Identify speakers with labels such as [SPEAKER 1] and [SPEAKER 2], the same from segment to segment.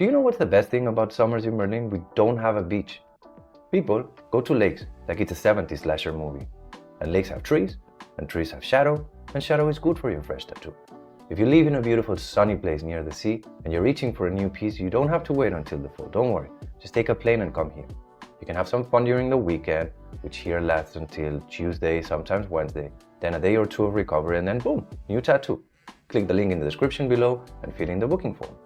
[SPEAKER 1] Do you know what's the best thing about summers in Berlin? We don't have a beach. People go to lakes like it's a 70s slasher movie. And lakes have trees, and trees have shadow, and shadow is good for your fresh tattoo. If you live in a beautiful sunny place near the sea and you're reaching for a new piece, you don't have to wait until the fall. Don't worry, just take a plane and come here. You can have some fun during the weekend, which here lasts until Tuesday, sometimes Wednesday, then a day or two of recovery, and then boom, new tattoo. Click the link in the description below and fill in the booking form.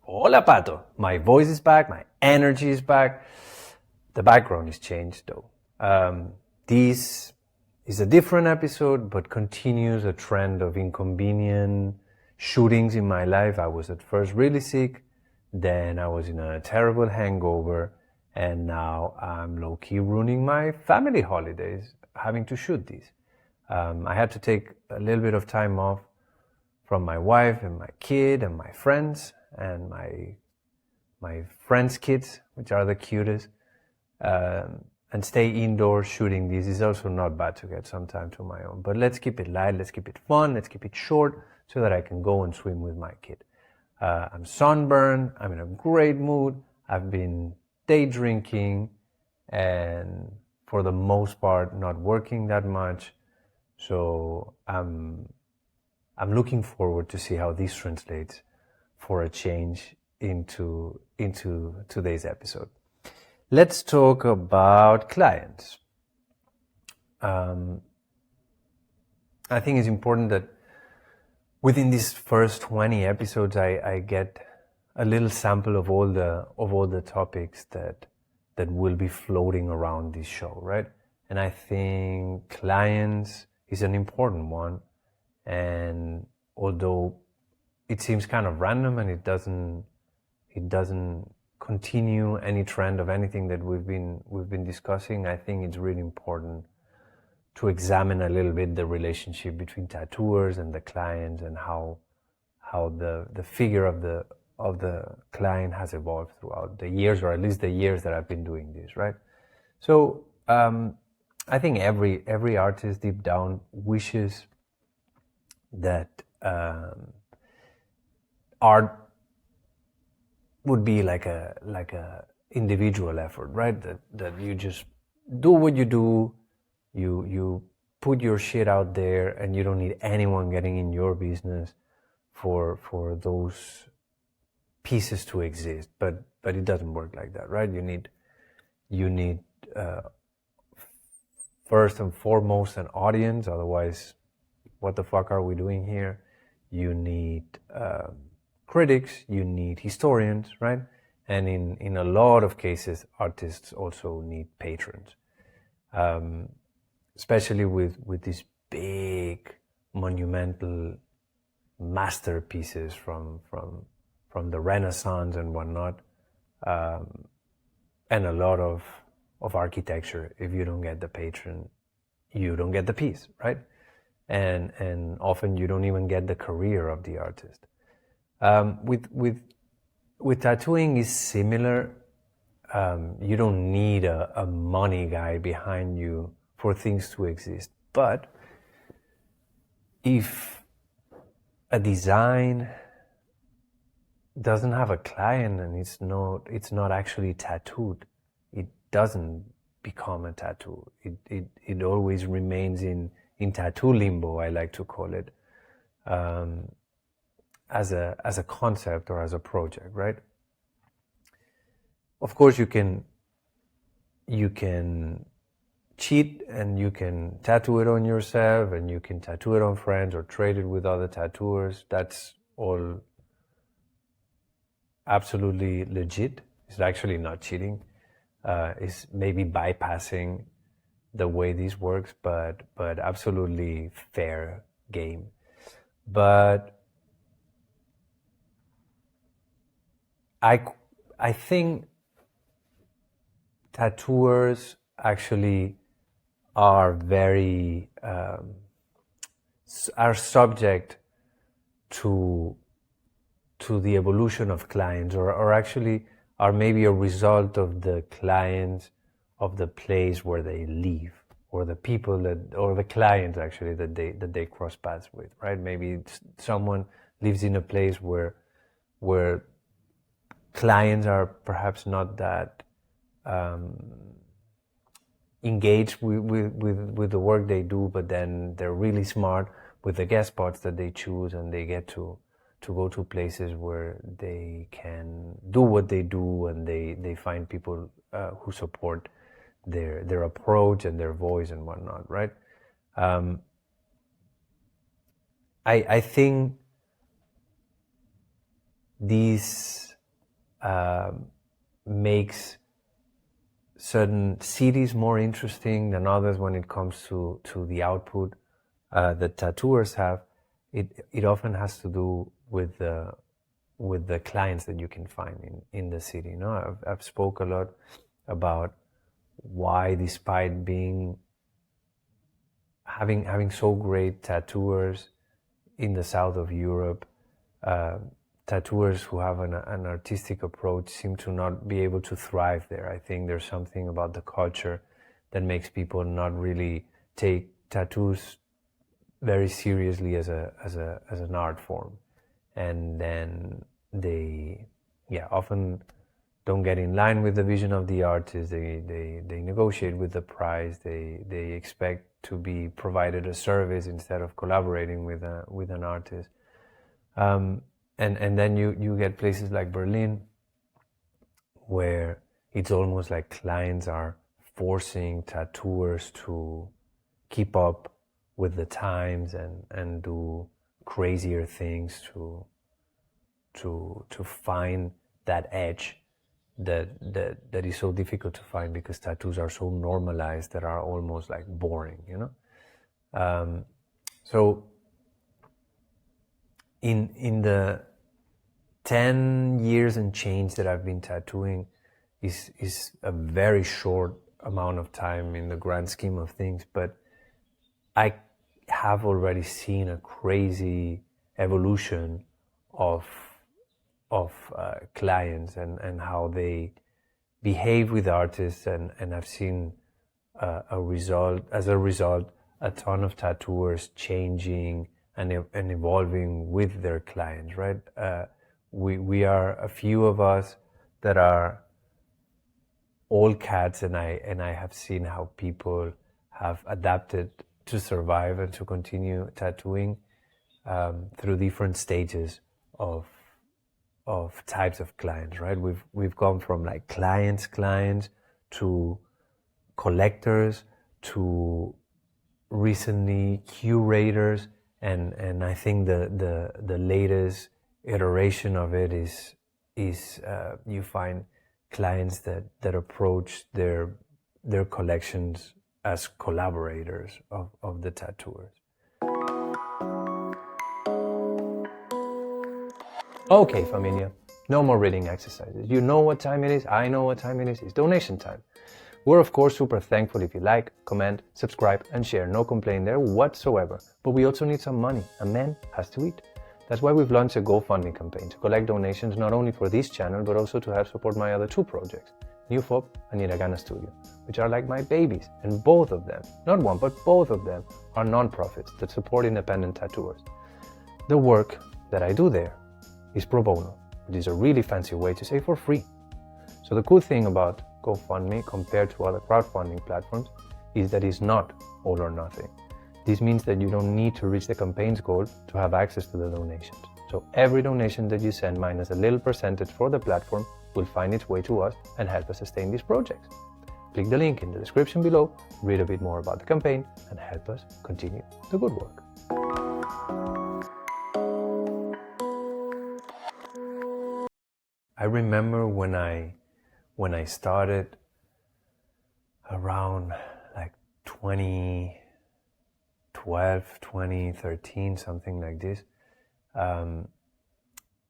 [SPEAKER 1] Hola, Pato. My voice is back, my energy is back. The background is changed though. This is a different episode, but continues a trend of inconvenient shootings in my life. I was at first really sick, then I was in a terrible hangover, and now I'm low-key ruining my family holidays having to shoot these. I had to take a little bit of time off from my wife and my kid and my friends and my friends' kids, which are the cutest, and stay indoors shooting these. Is also not bad to get some time to my own. But let's keep it light, let's keep it fun, let's keep it short so that I can go and swim with my kid. I'm sunburned, I'm in a great mood, I've been day drinking and for the most part not working that much. So I'm looking forward to see how this translates for a change into today's episode. Let's talk about clients. I think it's important that within these first 20 episodes, I get a little sample of all the topics that will be floating around this show, right? And I think clients is an important one. And although it seems kind of random and it doesn't continue any trend of anything that we've been discussing, I think it's really important to examine a little bit the relationship between tattooers and the clients and how the figure of the client has evolved throughout the years, or at least the years that I've been doing this, right? So I think every artist deep down wishes that art would be like a individual effort, right? That you just do what you do, you put your shit out there, and you don't need anyone getting in your business for those pieces to exist. But it doesn't work like that, right? You need first and foremost an audience, otherwise what the fuck are we doing here? You need critics, you need historians, right? And in a lot of cases, artists also need patrons. Especially with these big, monumental masterpieces from the Renaissance and whatnot, and a lot of architecture. If you don't get the patron, you don't get the piece, right? And often you don't even get the career of the artist. With tattooing is similar. You don't need a money guy behind you for things to exist. But if a design doesn't have a client and it's not actually tattooed, it doesn't become a tattoo. It always remains in tattoo limbo, I like to call it, as a concept or as a project, right? Of course, you can cheat and you can tattoo it on yourself and you can tattoo it on friends or trade it with other tattooers. That's all absolutely legit. It's actually not cheating. It's maybe bypassing the way this works, but absolutely fair game. But I think tattooers actually are very are subject to the evolution of clients, or actually are maybe a result of the clients of the place where they live, or the people that, or the clients actually that they cross paths with, right? Maybe someone lives in a place where clients are perhaps not that engaged with the work they do, but then they're really smart with the guest spots that they choose, and they get to go to places where they can do what they do, and they find people who support their approach and their voice and whatnot, right? I think these makes certain cities more interesting than others when it comes to the output that tattooers have. It often has to do with the clients that you can find in the city. You know, I've spoke a lot about why, despite having so great tattooers in the south of Europe, tattooers who have an artistic approach seem to not be able to thrive there. I think there's something about the culture that makes people not really take tattoos very seriously as an art form, and then they often don't get in line with the vision of the artist. They negotiate with the price. They expect to be provided a service instead of collaborating with an artist. And then you get places like Berlin, where it's almost like clients are forcing tattooers to keep up with the times and do crazier things to find that edge that is so difficult to find, because tattoos are so normalized that are almost like boring, you know. So in the 10 years and change that I've been tattooing is a very short amount of time in the grand scheme of things, but I have already seen a crazy evolution of clients and how they behave with artists, and I've seen as a result a ton of tattooers changing and evolving with their clients, right? We are a few of us that are all cats, and I have seen how people have adapted to survive and to continue tattooing through different stages of types of clients, right? We've gone from like clients to collectors to recently curators, and I think the latest iteration of it is you find clients that approach their collections as collaborators of the tattooers. Okay, familia, no more reading exercises. You know what time it is, I know what time it is. It's donation time. We're of course super thankful if you like, comment, subscribe, and share. No complaint there whatsoever. But we also need some money. A man has to eat. That's why we've launched a GoFundMe campaign to collect donations not only for this channel, but also to help support my other two projects, New Fob and Hiragana Studio, which are like my babies. And both of them, not one, but both of them, are non-profits that support independent tattooers. The work that I do there is pro bono, which is a really fancy way to say for free. So the cool thing about GoFundMe compared to other crowdfunding platforms is that it's not all or nothing. This means that you don't need to reach the campaign's goal to have access to the donations. So every donation that you send minus a little percentage for the platform will find its way to us and help us sustain these projects. Click the link in the description below, read a bit more about the campaign, and help us continue the good work. I remember when I started around like 2012, 2013, something like this,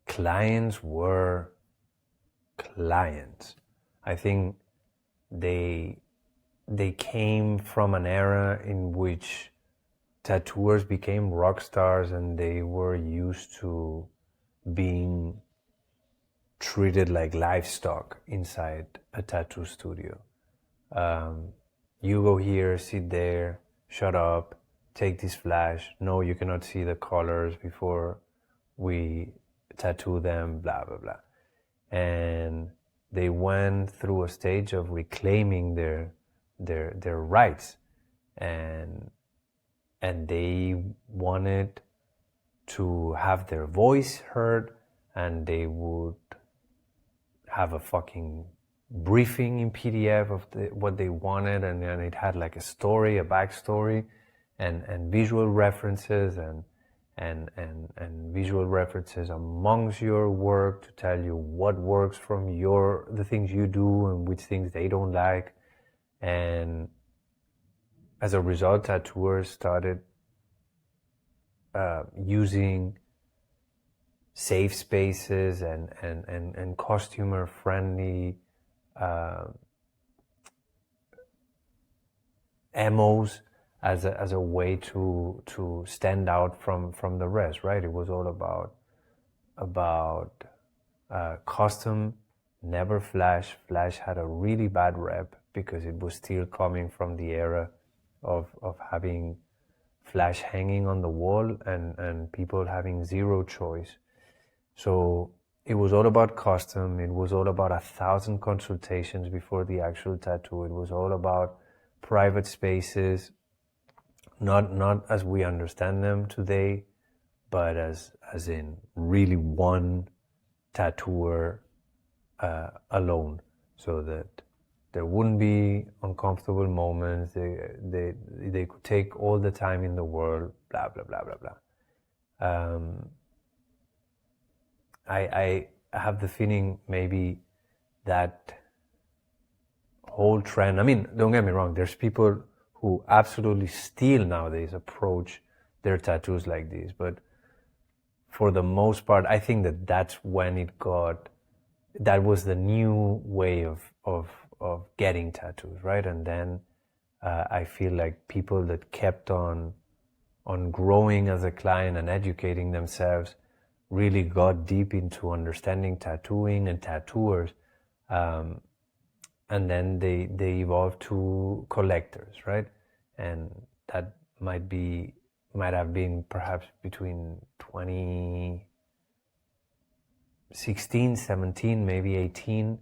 [SPEAKER 1] clients were clients. I think they came from an era in which tattooers became rock stars, and they were used to being treated like livestock inside a tattoo studio. you go here, sit there, shut up, take this flash. No, you cannot see the colors before we tattoo them, blah, blah, blah. And they went through a stage of reclaiming their rights, and they wanted to have their voice heard, and they would have a fucking briefing in PDF of what they wanted, and then it had like a story, a backstory, and visual references, and visual references amongst your work to tell you what works from the things you do and which things they don't like. And as a result, tattooers started using safe spaces and costumer friendly MOs as a way to stand out from the rest, right? It was all about custom, never flash. Flash had a really bad rep because it was still coming from the era of having flash hanging on the wall and people having zero choice. So it was all about custom. It was all about 1,000 consultations before the actual tattoo. It was all about private spaces, not as we understand them today, but as in really one tattooer alone, so that there wouldn't be uncomfortable moments. They could take all the time in the world, blah, blah, blah, blah, blah. I have the feeling maybe that whole trend, I mean, don't get me wrong, there's people who absolutely still nowadays approach their tattoos like this, but for the most part, I think that's when that was the new way of getting tattoos, right? And then I feel like people that kept on growing as a client and educating themselves really got deep into understanding tattooing and tattooers, and then they evolved to collectors, right? And that might have been perhaps between 2016, 17, maybe 18.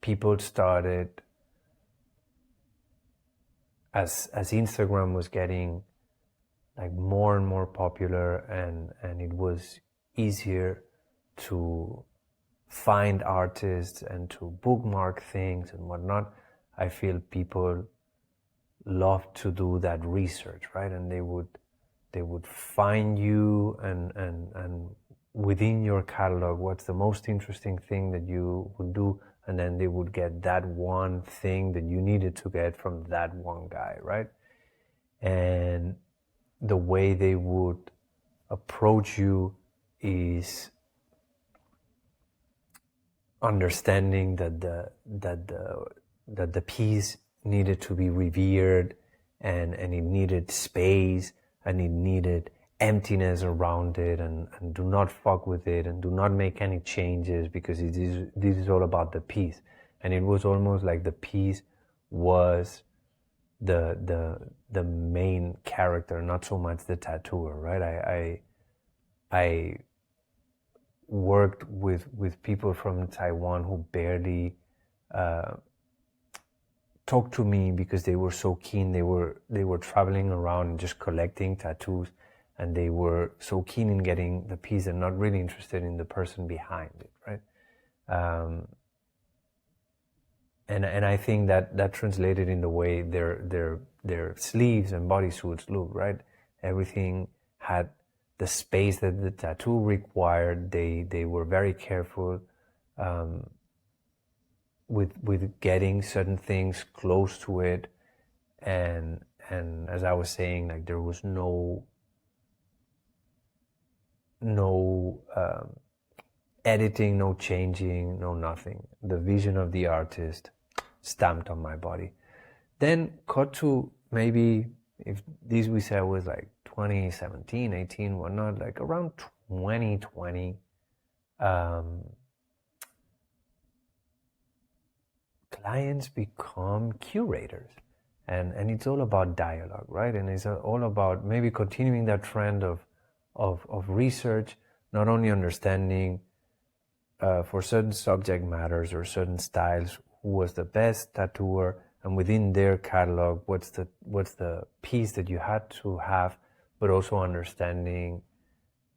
[SPEAKER 1] People started, as Instagram was getting like more and more popular, and it was easier to find artists and to bookmark things and whatnot. I feel people love to do that research, right? And they would find you and within your catalog, what's the most interesting thing that you would do, and then they would get that one thing that you needed to get from that one guy, right? And the way they would approach you is understanding that the piece needed to be revered, and it needed space, and it needed emptiness around it, and do not fuck with it, and do not make any changes, because this is all about the piece. And it was almost like the piece was the main character, not so much the tattooer, right? I worked with people from Taiwan who barely talked to me because they were so keen. They were traveling around and just collecting tattoos, and they were so keen in getting the piece and not really interested in the person behind it, right? And I think that translated in the way their sleeves and bodysuits look, right? Everything had the space that the tattoo required. They were very careful with getting certain things close to it, and as I was saying, like there was no editing, no changing, no nothing. The vision of the artist stamped on my body. Then cut to maybe, if this we said was like 2017, 18, whatnot, like around 2020, clients become curators. And it's all about dialogue, right? And it's all about maybe continuing that trend of research, not only understanding for certain subject matters or certain styles who was the best tattooer, and within their catalog what's the piece that you had to have, but also understanding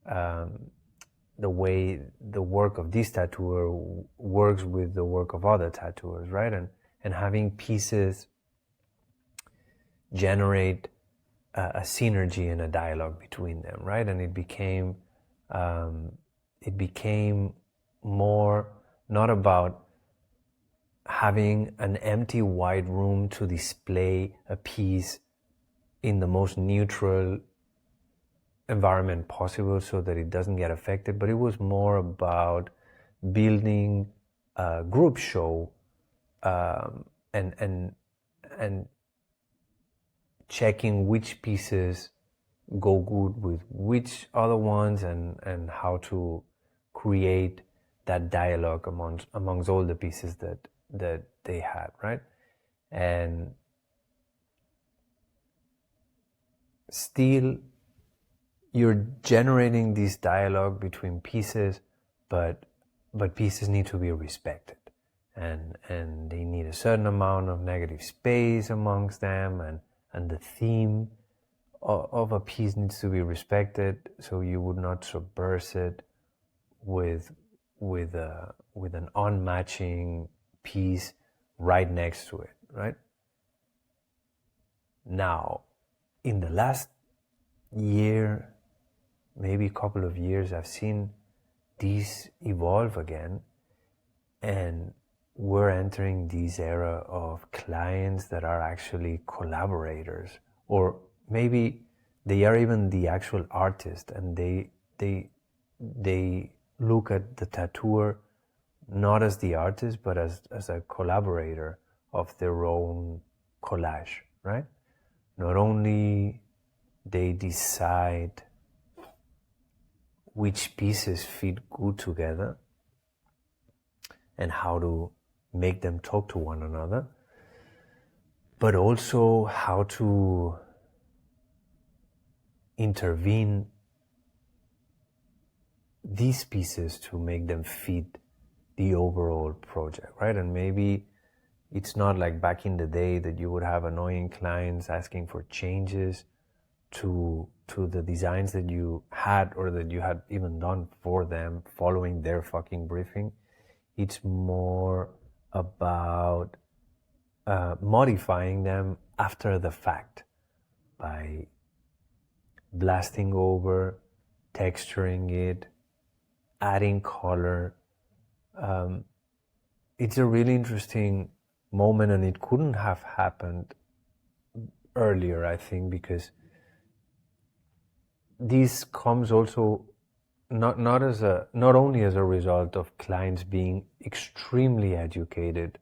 [SPEAKER 1] the way the work of this tattooer works with the work of other tattooers, right? And having pieces generate a synergy and a dialogue between them, right? And it became more not about having an empty white room to display a piece in the most neutral environment possible so that it doesn't get affected, but it was more about building a group show and checking which pieces go good with which other ones, and how to create that dialogue amongst all the pieces that they had, right? And still you're generating this dialogue between pieces, but pieces need to be respected, and they need a certain amount of negative space amongst them, and the theme of a piece needs to be respected, so you would not subvert it with an unmatching piece right next to it, right? Now, in the last year, maybe a couple of years, I've seen these evolve again, and we're entering this era of clients that are actually collaborators, or maybe they are even the actual artist, and they look at the tattooer not as the artist, but as a collaborator of their own collage, right? Not only they decide which pieces fit good together and how to make them talk to one another, but also how to intervene these pieces to make them fit the overall project, right? And maybe it's not like back in the day that you would have annoying clients asking for changes to the designs that you had, or that you had even done for them, following their fucking briefing. It's more about modifying them after the fact by blasting over, texturing it, adding color. It's a really interesting moment, and it couldn't have happened earlier, I think, because this comes also not only as a result of clients being extremely educated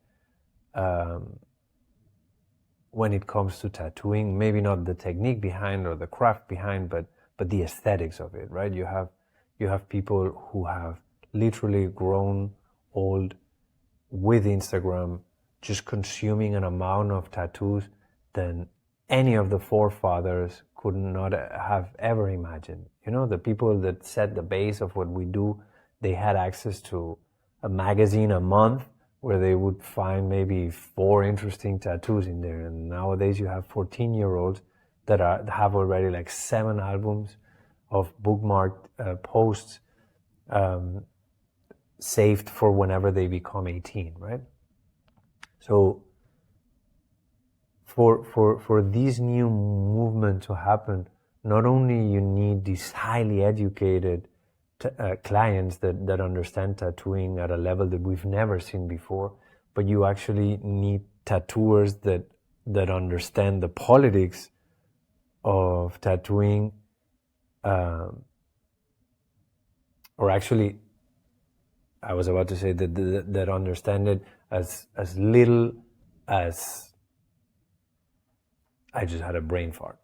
[SPEAKER 1] when it comes to tattooing, maybe not the technique behind or the craft behind, but the aesthetics of it, right? You have people who have literally grown old with Instagram, just consuming an amount of tattoos than any of the forefathers could not have ever imagined. You know, the people that set the base of what we do, they had access to a magazine a month where they would find maybe 4 interesting tattoos in there. And nowadays you have 14-year-olds that have already like 7 albums of bookmarked posts saved for whenever they become 18, right? So for this new movement to happen, not only you need these highly educated clients that understand tattooing at a level that we've never seen before, but you actually need tattooers that understand the politics of tattooing, or actually, I was about to say that understand it as little as I just had a brain fart.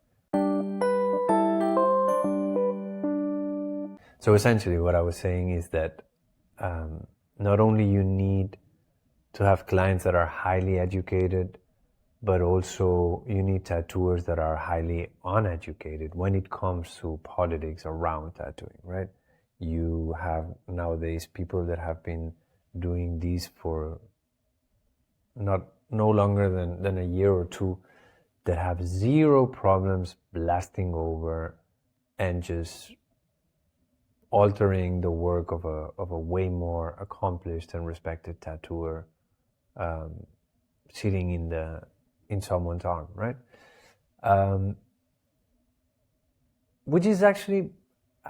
[SPEAKER 1] So essentially what I was saying is that not only you need to have clients that are highly educated, but also you need tattooers that are highly uneducated when it comes to politics around tattooing, right? You have nowadays people that have been doing these for no longer than a year or two, that have zero problems blasting over and just altering the work of a way more accomplished and respected tattooer sitting in someone's arm, right? Which is actually,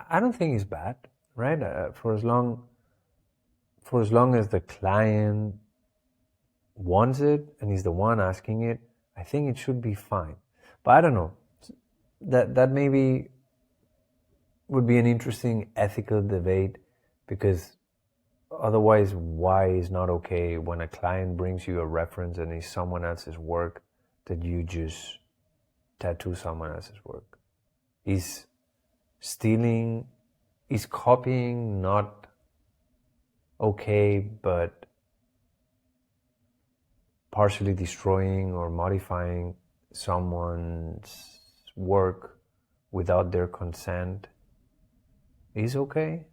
[SPEAKER 1] I don't think is bad, right? For as long as the client wants it and is the one asking it, I think it should be fine. But I don't know. That maybe would be an interesting ethical debate, because otherwise, why is not okay when a client brings you a reference and it's someone else's work that you just tattoo someone else's work? Is stealing, is copying not okay, but partially destroying or modifying someone's work without their consent is okay?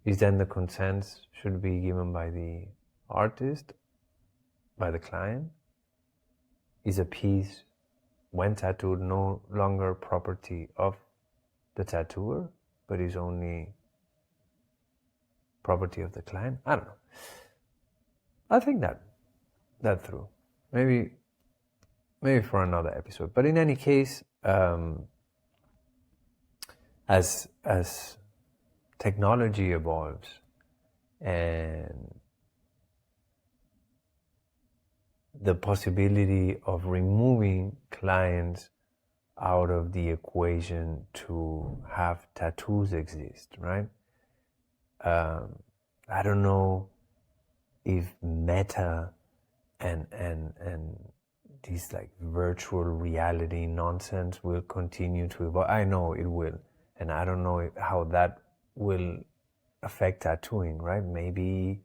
[SPEAKER 1] Is then the consent should be given by the artist, by the client? Is a piece, when tattooed, no longer property of the tattooer, but is only property of the client? I don't know. I think that through. Maybe for another episode. But in any case, as technology evolves and the possibility of removing clients out of the equation to have tattoos exist, right? I don't know if Meta and this like virtual reality nonsense will continue to evolve. I know it will, and I don't know how that will affect tattooing, right? Maybe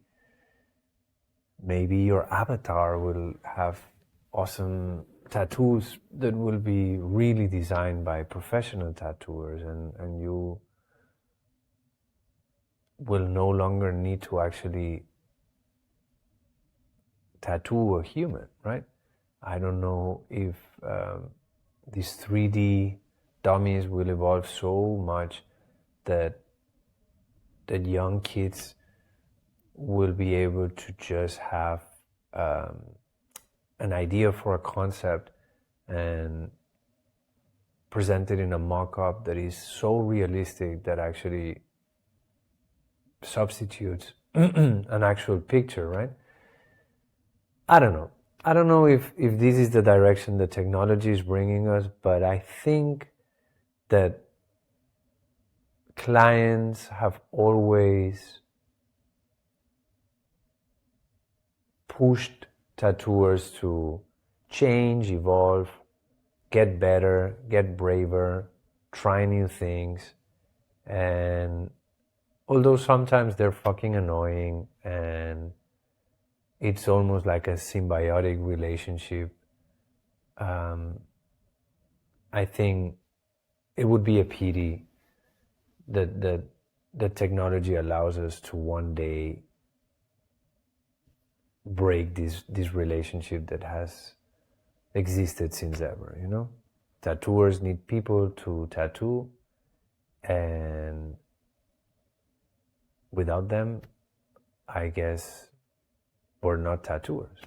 [SPEAKER 1] your avatar will have awesome tattoos that will be really designed by professional tattooers, and you will no longer need to actually tattoo a human, right? I don't know if these 3D dummies will evolve so much that young kids will be able to just have an idea for a concept and present it in a mock-up that is so realistic that actually substitutes an actual picture, right? I don't know. I don't know if this is the direction the technology is bringing us, but I think that clients have always pushed tattooers to change, evolve, get better, get braver, try new things. And although sometimes they're fucking annoying and it's almost like a symbiotic relationship, I think it would be a pity that technology allows us to one day break this relationship that has existed since ever, you know? Tattooers need people to tattoo, and without them, I guess we're not tattooers.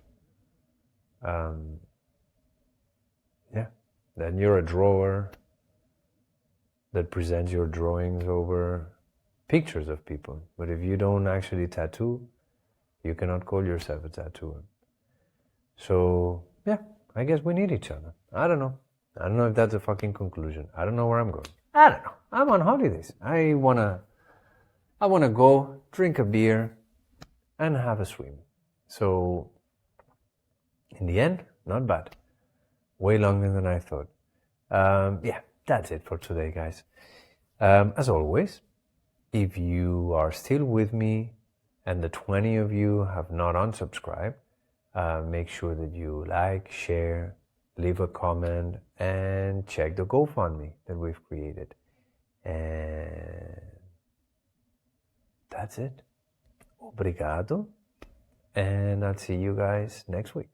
[SPEAKER 1] Yeah, then you're a drawer that presents your drawings over pictures of people. But if you don't actually tattoo, you cannot call yourself a tattooer. So, yeah, I guess we need each other. I don't know if that's a fucking conclusion. I don't know where I'm going. I don't know. I'm on holidays. I wanna go drink a beer and have a swim. So, in the end, not bad. Way longer than I thought. Yeah, that's it for today, guys. As always, if you are still with me and the 20 of you have not unsubscribed, make sure that you like, share, leave a comment, and check the GoFundMe that we've created. And that's it. Obrigado. And I'll see you guys next week.